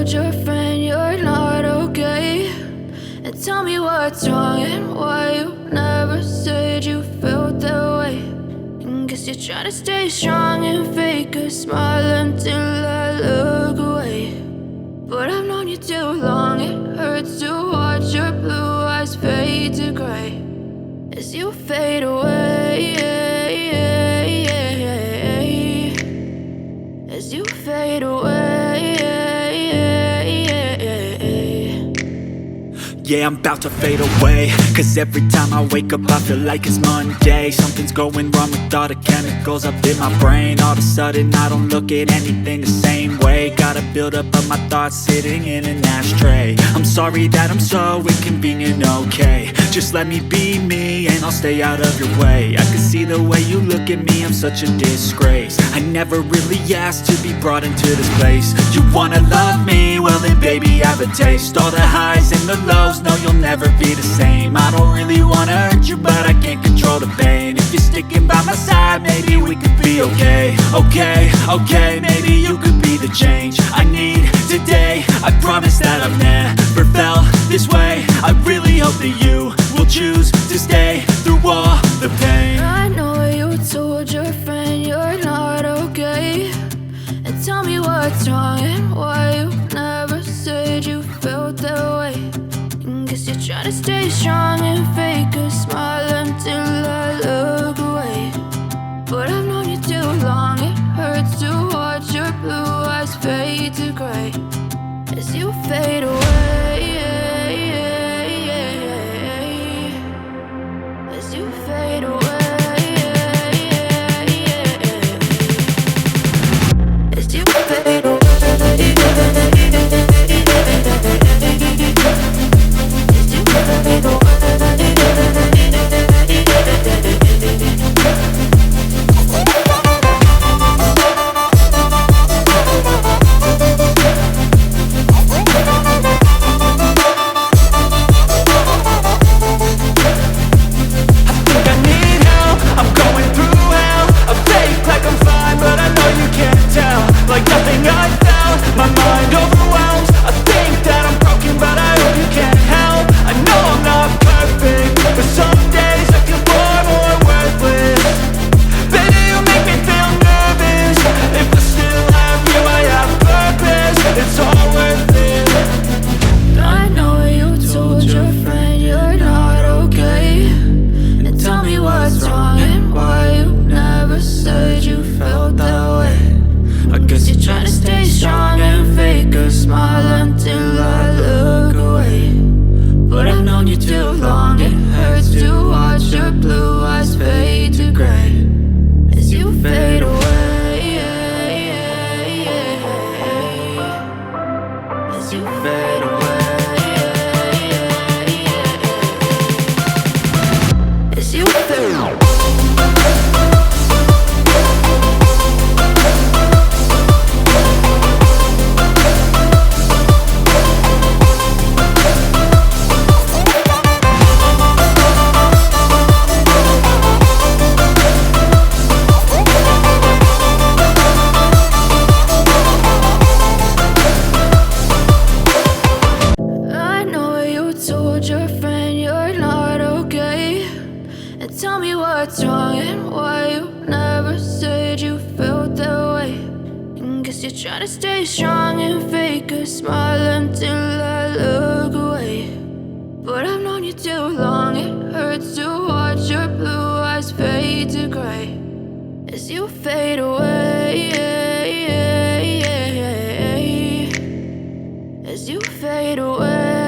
told your friend you're not okay? And tell me what's wrong and why you never said you felt that way. And guess you're trying to stay strong and fake a smile until I look away. But I've known you too long, it hurts to watch your blue eyes fade to gray as you fade away, as you fade away. Yeah, I'm about to fade away, cause every time I wake up I feel like it's Monday. Something's going wrong with all the chemicals up in my brain. All of a sudden I don't look at anything the same way. Got a build up of my thoughts sitting in an ashtray. I'm sorry that I'm so inconvenient, okay? Just let me be me and I'll stay out of your way. I can see the way you look at me, I'm such a disgrace. I never really asked to be brought into this place. You wanna love me? Well then baby have a taste. All the highs and the lows, no, you'll never be the same. I don't really wanna hurt you, but I can't control the pain. If you're sticking by my side, maybe we could be okay. Okay, maybe you could be the change I need today. I promise that I've never felt this way. I really hope that you will choose to stay through all the pain. I know you told your friend you're not okay. And tell me what's wrong and why you never said you felt that way. Guess you're trying to stay strong and fake a smile until I look away. But I've known you too long, it hurts to watch your blue eyes fade to gray as you fade away, as you fade away, as you fade away. Trying to stay strong and fake a smile until I look away. But I've known you too long, it hurts to watch your blue eyes fade to gray as you fade away, as you fade away.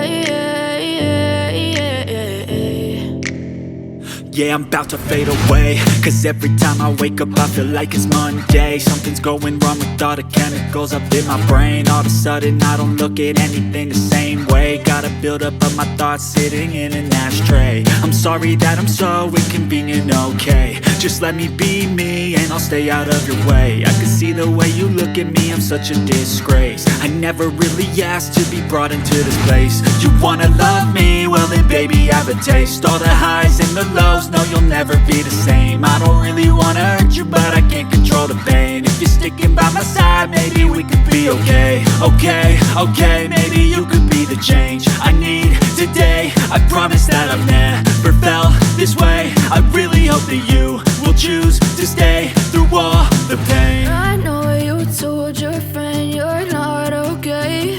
Yeah, I'm about to fade away, cause every time I wake up I feel like it's Monday. Something's going wrong with all the chemicals up in my brain. All of a sudden I don't look at anything the same way. Got a build up of my thoughts sitting in an ashtray. I'm sorry that I'm so inconvenient, okay? Just let me be me and I'll stay out of your way. I can see the way you look at me, I'm such a disgrace. I never really asked to be brought into this place. You wanna love me? Well then baby have a taste. All the highs and the lows, no, you'll never be the same. I don't really wanna hurt you, but I can't control the pain. If you're sticking by my side, maybe we could be okay. okay, okay, maybe you could be the change I need today. I promise that I've never felt this way. I really hope that you will choose to stay through all the pain. I know you told your friend you're not okay,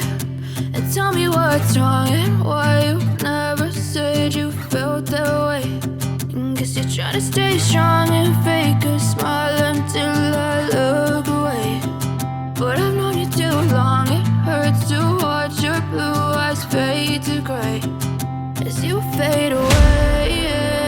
and tell me what's wrong and why you never said you felt that way. And guess you're trying to stay strong and fake a smile until I look away. But I've known you too long, it hurts to watch your blue eyes fade to gray as you fade away.